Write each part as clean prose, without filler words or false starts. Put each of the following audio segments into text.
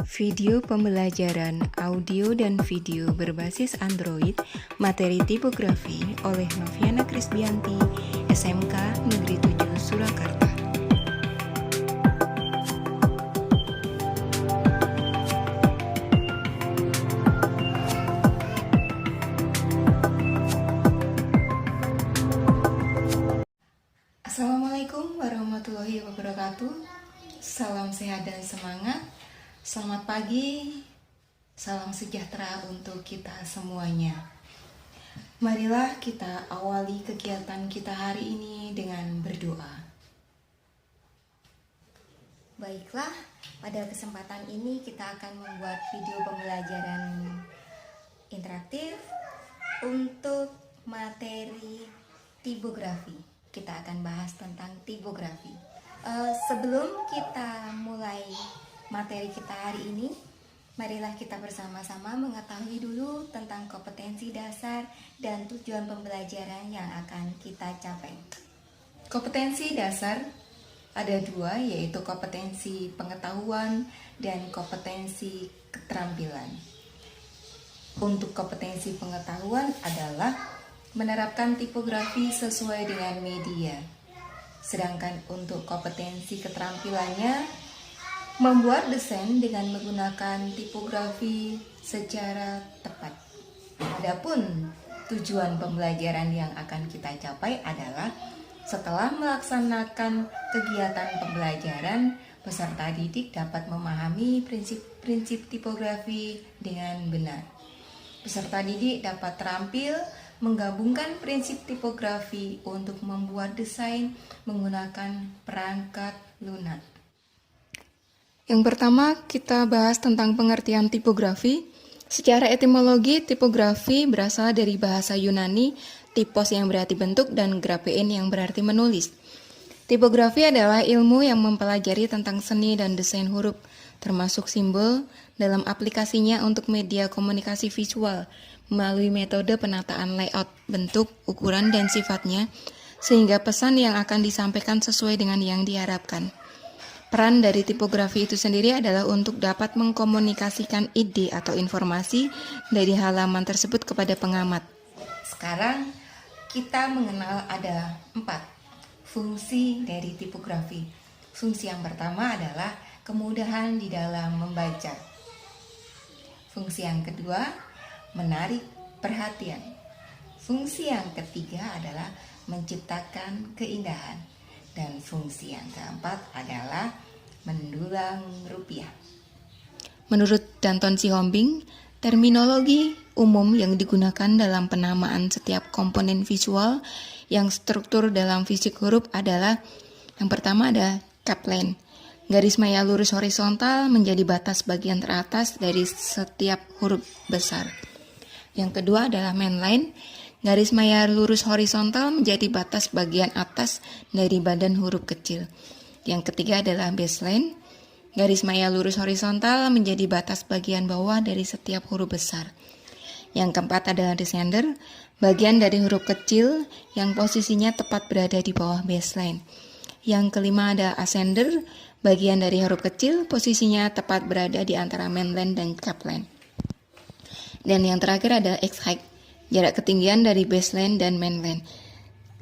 Video pembelajaran audio dan video berbasis Android, materi tipografi oleh Noviana Krisbianti, SMK Negeri 7 Surakarta. Assalamualaikum warahmatullahi wabarakatuh. Salam sehat dan semangat. Selamat pagi, salam sejahtera untuk kita semuanya. Marilah kita awali kegiatan kita hari ini dengan berdoa. Baiklah, pada kesempatan ini kita akan membuat video pembelajaran interaktif untuk materi tipografi. Kita akan bahas tentang tipografi. Sebelum kita mulai materi kita hari ini, marilah kita bersama-sama mengetahui dulu tentang kompetensi dasar dan tujuan pembelajaran yang akan kita capai. Kompetensi dasar ada dua, yaitu kompetensi pengetahuan dan kompetensi keterampilan. Untuk kompetensi pengetahuan adalah menerapkan tipografi sesuai dengan media. Sedangkan untuk kompetensi keterampilannya membuat desain dengan menggunakan tipografi secara tepat. Adapun tujuan pembelajaran yang akan kita capai adalah setelah melaksanakan kegiatan pembelajaran, peserta didik dapat memahami prinsip-prinsip tipografi dengan benar. Peserta didik dapat terampil menggabungkan prinsip tipografi untuk membuat desain menggunakan perangkat lunak. Yang pertama, kita bahas tentang pengertian tipografi. Secara etimologi, tipografi berasal dari bahasa Yunani, typos yang berarti bentuk dan graphein yang berarti menulis. Tipografi adalah ilmu yang mempelajari tentang seni dan desain huruf, termasuk simbol, dalam aplikasinya untuk media komunikasi visual, melalui metode penataan layout, bentuk, ukuran, dan sifatnya, sehingga pesan yang akan disampaikan sesuai dengan yang diharapkan. Peran dari tipografi itu sendiri adalah untuk dapat mengkomunikasikan ide atau informasi dari halaman tersebut kepada pengamat. Sekarang kita mengenal ada 4 fungsi dari tipografi. Fungsi yang pertama adalah kemudahan di dalam membaca. Fungsi yang kedua, menarik perhatian. Fungsi yang ketiga adalah menciptakan keindahan. Dan fungsi yang keempat adalah mendulang rupiah. Menurut Danton Sihombing, terminologi umum yang digunakan dalam penamaan setiap komponen visual yang struktur dalam fisik huruf adalah: yang pertama ada capline, garis maya lurus horizontal menjadi batas bagian teratas dari setiap huruf besar. Yang kedua adalah mainline, garis maya lurus horizontal menjadi batas bagian atas dari badan huruf kecil. Yang ketiga adalah baseline, garis maya lurus horizontal menjadi batas bagian bawah dari setiap huruf besar. Yang keempat adalah descender, bagian dari huruf kecil yang posisinya tepat berada di bawah baseline. Yang kelima ada ascender, bagian dari huruf kecil posisinya tepat berada di antara mainline dan capline. Dan yang terakhir ada x-height, jarak ketinggian dari baseline dan mainline.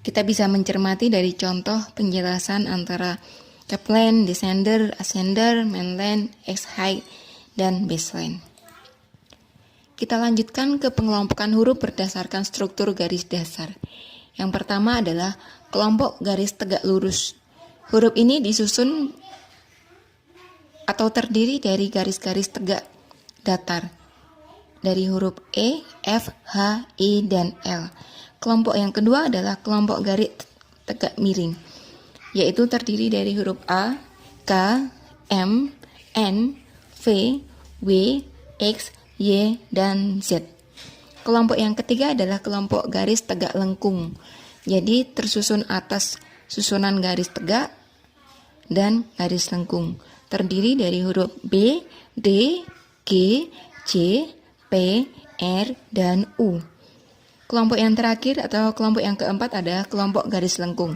Kita bisa mencermati dari contoh penjelasan antara capline, descender, ascender, mainline, x-height, dan baseline. Kita lanjutkan ke pengelompokan huruf berdasarkan struktur garis dasar. Yang pertama adalah kelompok garis tegak lurus. Huruf ini disusun atau terdiri dari garis-garis tegak datar dari huruf E, F, H, I, dan L. Kelompok yang kedua adalah kelompok garis tegak miring, yaitu terdiri dari huruf A, K, M, N, V, W, X, Y, dan Z. Kelompok yang ketiga adalah kelompok garis tegak lengkung, jadi tersusun atas susunan garis tegak dan garis lengkung, terdiri dari huruf B, D, G, C, P, R, dan U. Kelompok yang terakhir atau kelompok yang keempat adalah kelompok garis lengkung.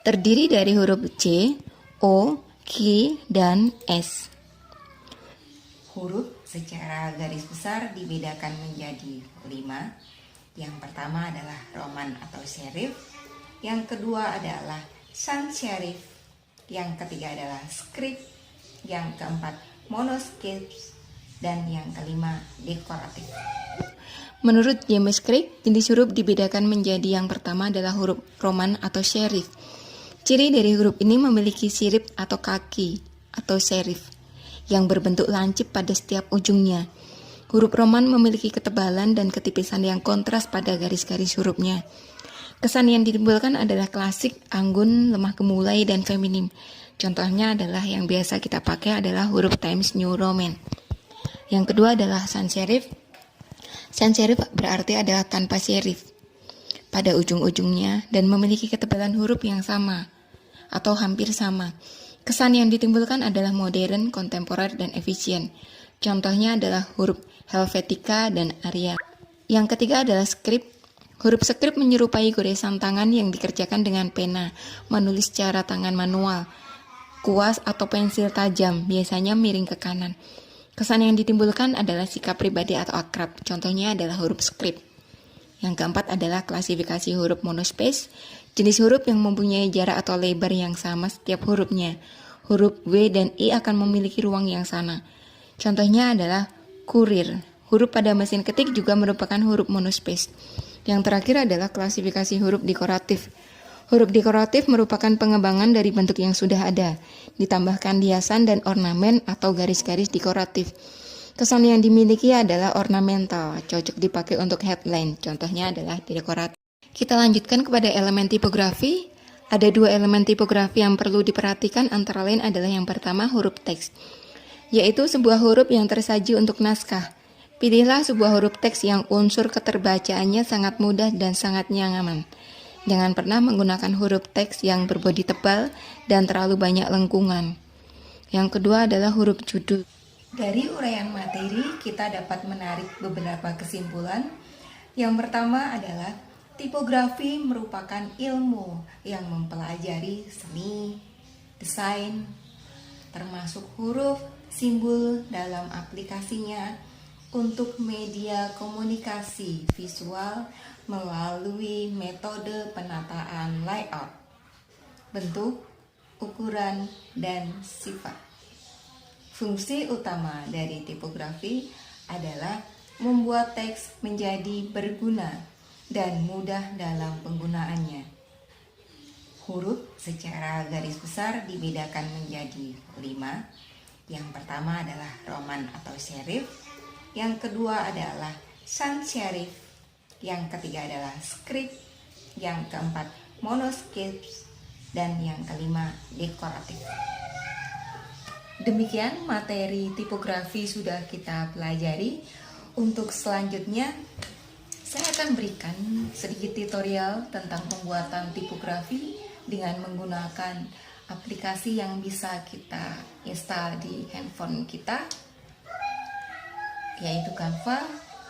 Terdiri dari huruf C, O, Q, dan S. Huruf secara garis besar dibedakan menjadi 5. Yang pertama adalah Roman atau serif, yang kedua adalah sans serif, yang ketiga adalah script, yang keempat monoscript, dan yang kelima dekoratif. Menurut James Craig, jenis huruf dibedakan menjadi yang pertama adalah huruf Roman atau serif. Ciri dari huruf ini memiliki sirip atau kaki atau serif yang berbentuk lancip pada setiap ujungnya. Huruf Roman memiliki ketebalan dan ketipisan yang kontras pada garis-garis hurufnya. Kesan yang ditimbulkan adalah klasik, anggun, lemah gemulai, dan feminim. Contohnya adalah yang biasa kita pakai adalah huruf Times New Roman. Yang kedua adalah sans serif. Sans serif berarti adalah tanpa serif pada ujung-ujungnya dan memiliki ketebalan huruf yang sama atau hampir sama. Kesan yang ditimbulkan adalah modern, kontemporer, dan efisien. Contohnya adalah huruf Helvetica dan Arial. Yang ketiga adalah script. Huruf script menyerupai goresan tangan yang dikerjakan dengan pena, menulis secara tangan manual, kuas atau pensil tajam, biasanya miring ke kanan. Kesan yang ditimbulkan adalah sikap pribadi atau akrab, contohnya adalah huruf script. Yang keempat adalah klasifikasi huruf monospace, jenis huruf yang mempunyai jarak atau lebar yang sama setiap hurufnya. Huruf W dan I akan memiliki ruang yang sama. Contohnya adalah kurir. Huruf pada mesin ketik juga merupakan huruf monospace. Yang terakhir adalah klasifikasi huruf dekoratif. Huruf dekoratif merupakan pengembangan dari bentuk yang sudah ada, ditambahkan hiasan dan ornamen atau garis-garis dekoratif. Kesan yang dimiliki adalah ornamental, cocok dipakai untuk headline, contohnya adalah dekoratif. Kita lanjutkan kepada elemen tipografi. Ada 2 elemen tipografi yang perlu diperhatikan, antara lain adalah yang pertama huruf teks, yaitu sebuah huruf yang tersaji untuk naskah. Pilihlah sebuah huruf teks yang unsur keterbacaannya sangat mudah dan sangat nyaman. Jangan pernah menggunakan huruf teks yang berbodi tebal dan terlalu banyak lengkungan. Yang kedua adalah huruf judul. Dari uraian materi, kita dapat menarik beberapa kesimpulan. Yang pertama adalah tipografi merupakan ilmu yang mempelajari seni, desain, termasuk huruf, simbol dalam aplikasinya untuk media komunikasi visual melalui metode penataan layout, bentuk, ukuran, dan sifat. Fungsi utama dari tipografi adalah membuat teks menjadi berguna dan mudah dalam penggunaannya. Huruf secara garis besar dibedakan menjadi 5. Yang pertama adalah Roman atau serif, yang kedua adalah sans serif, yang ketiga adalah script, yang keempat monoscript, dan yang kelima dekoratif. Demikian materi tipografi sudah kita pelajari. Untuk selanjutnya saya akan berikan sedikit tutorial tentang pembuatan tipografi dengan menggunakan aplikasi yang bisa kita install di handphone kita, yaitu Canva,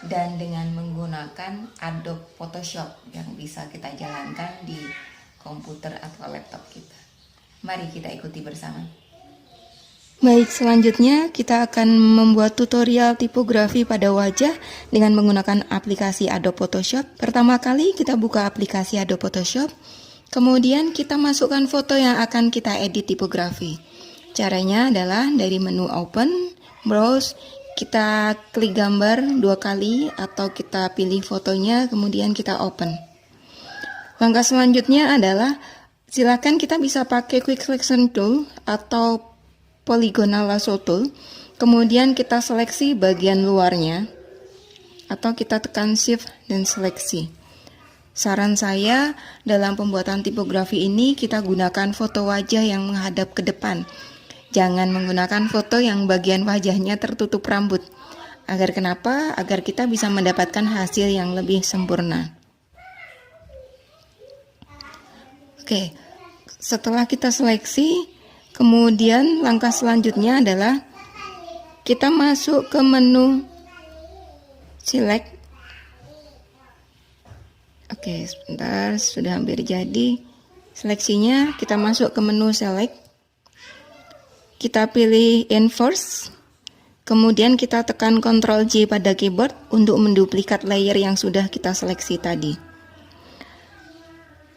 dan dengan menggunakan Adobe Photoshop yang bisa kita jalankan di komputer atau laptop kita. Mari kita ikuti bersama. Baik, selanjutnya kita akan membuat tutorial tipografi pada wajah dengan menggunakan aplikasi Adobe Photoshop. Pertama kali kita buka aplikasi Adobe Photoshop, kemudian kita masukkan foto yang akan kita edit tipografi. Caranya adalah dari menu Open, Browse, kita klik gambar 2 kali atau kita pilih fotonya, kemudian kita open. Langkah selanjutnya adalah silakan kita bisa pakai Quick Selection Tool atau Polygonal Lasso Tool. Kemudian kita seleksi bagian luarnya atau kita tekan Shift dan seleksi. Saran saya dalam pembuatan tipografi ini kita gunakan foto wajah yang menghadap ke depan. Jangan menggunakan foto yang bagian wajahnya tertutup rambut. Agar kenapa? Agar kita bisa mendapatkan hasil yang lebih sempurna. Oke, setelah kita seleksi, kemudian langkah selanjutnya adalah kita masuk ke menu Select. Oke, sebentar, sudah hampir jadi. Seleksinya kita masuk ke menu Select. Kita pilih Enforce, Kemudian kita tekan Ctrl J pada keyboard untuk menduplikat layer yang sudah kita seleksi tadi.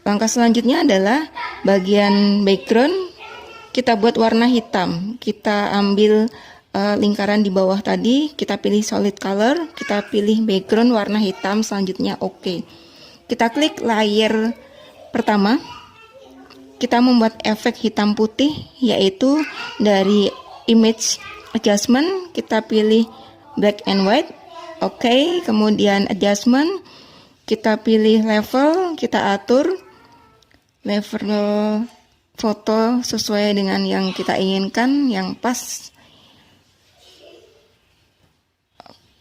Langkah selanjutnya adalah bagian background kita buat warna hitam. Kita ambil lingkaran di bawah tadi, kita pilih solid color, kita pilih background warna hitam, selanjutnya oke. Kita klik layer pertama. Kita membuat efek hitam putih, yaitu dari image adjustment kita pilih black and white. Oke, kemudian adjustment kita pilih level, kita atur level foto sesuai dengan yang kita inginkan, yang pas.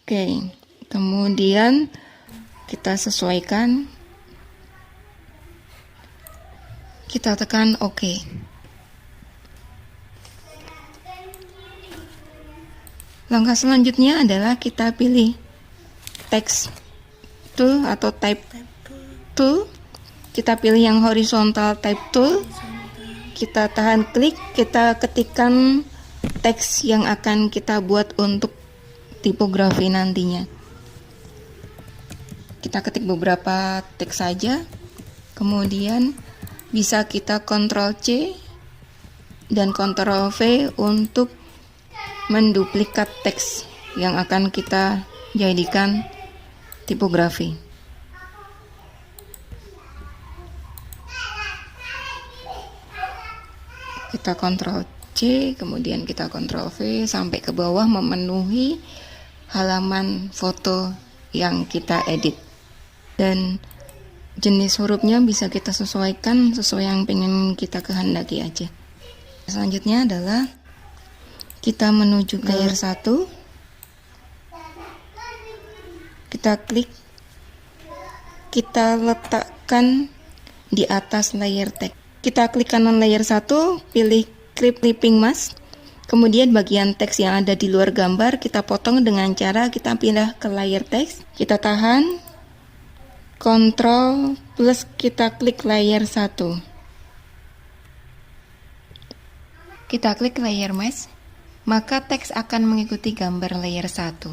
Oke, kemudian kita sesuaikan, kita tekan OK. Langkah selanjutnya adalah kita pilih text tool atau type tool. Kita pilih yang horizontal type tool. Kita tahan klik, kita ketikkan teks yang akan kita buat untuk tipografi nantinya. Kita ketik beberapa teks saja. Kemudian bisa kita Ctrl C dan Ctrl V untuk menduplikat teks yang akan kita jadikan tipografi. Kita Ctrl C, kemudian kita Ctrl V sampai ke bawah memenuhi halaman foto yang kita edit. Dan jenis hurufnya bisa kita sesuaikan sesuai yang pengen kita kehendaki aja. Selanjutnya adalah kita menuju ke layer 1. Kita klik, kita letakkan di atas layer teks. Kita klik kanan layer 1, pilih clipping mask. Kemudian bagian teks yang ada di luar gambar kita potong dengan cara kita pindah ke layer teks. Kita tahan, Ctrl plus kita klik layer 1. Kita klik layer mask, maka teks akan mengikuti gambar layer 1.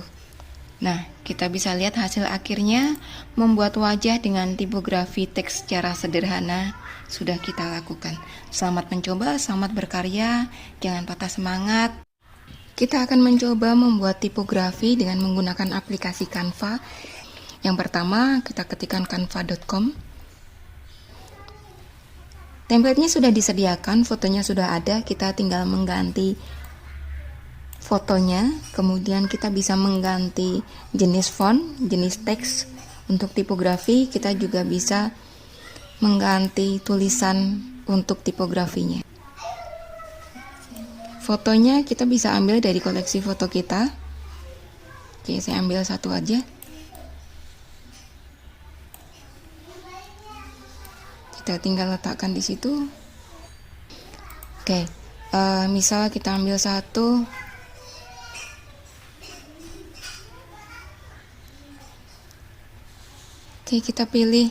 Nah, kita bisa lihat hasil akhirnya membuat wajah dengan tipografi teks secara sederhana sudah kita lakukan. Selamat mencoba, selamat berkarya, jangan patah semangat. Kita akan mencoba membuat tipografi dengan menggunakan aplikasi Canva. Yang pertama, kita ketikkan canva.com. Template-nya sudah disediakan, fotonya sudah ada, kita tinggal mengganti fotonya, kemudian kita bisa mengganti jenis font, jenis teks. Untuk tipografi kita juga bisa mengganti tulisan untuk tipografinya. Fotonya kita bisa ambil dari koleksi foto kita. Oke, saya ambil satu aja. Kita tinggal letakkan di situ. Oke, misal kita ambil satu. Oke, kita pilih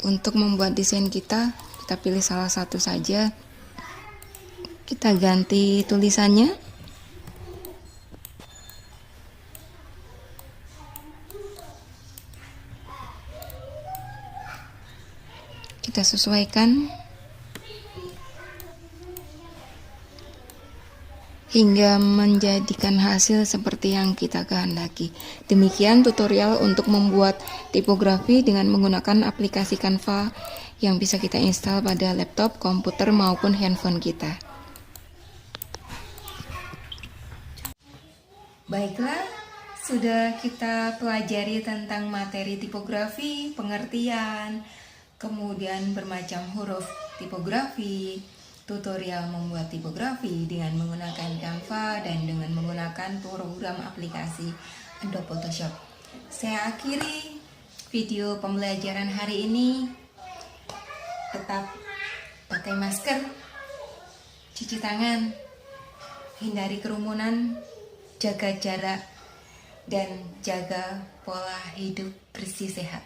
untuk membuat desain kita pilih salah satu saja. Kita ganti tulisannya. Kita sesuaikan hingga menjadikan hasil seperti yang kita kehendaki. Demikian tutorial untuk membuat tipografi dengan menggunakan aplikasi Canva yang bisa kita install pada laptop, komputer maupun handphone kita. Baiklah, sudah kita pelajari tentang materi tipografi, pengertian, kemudian bermacam huruf tipografi, tutorial membuat tipografi dengan menggunakan Canva dan dengan menggunakan program aplikasi Adobe Photoshop. Saya akhiri video pembelajaran hari ini. Tetap pakai masker, cuci tangan, hindari kerumunan, jaga jarak, dan jaga pola hidup bersih sehat.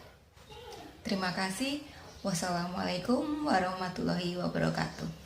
Terima kasih. Wassalamualaikum warahmatullahi wabarakatuh.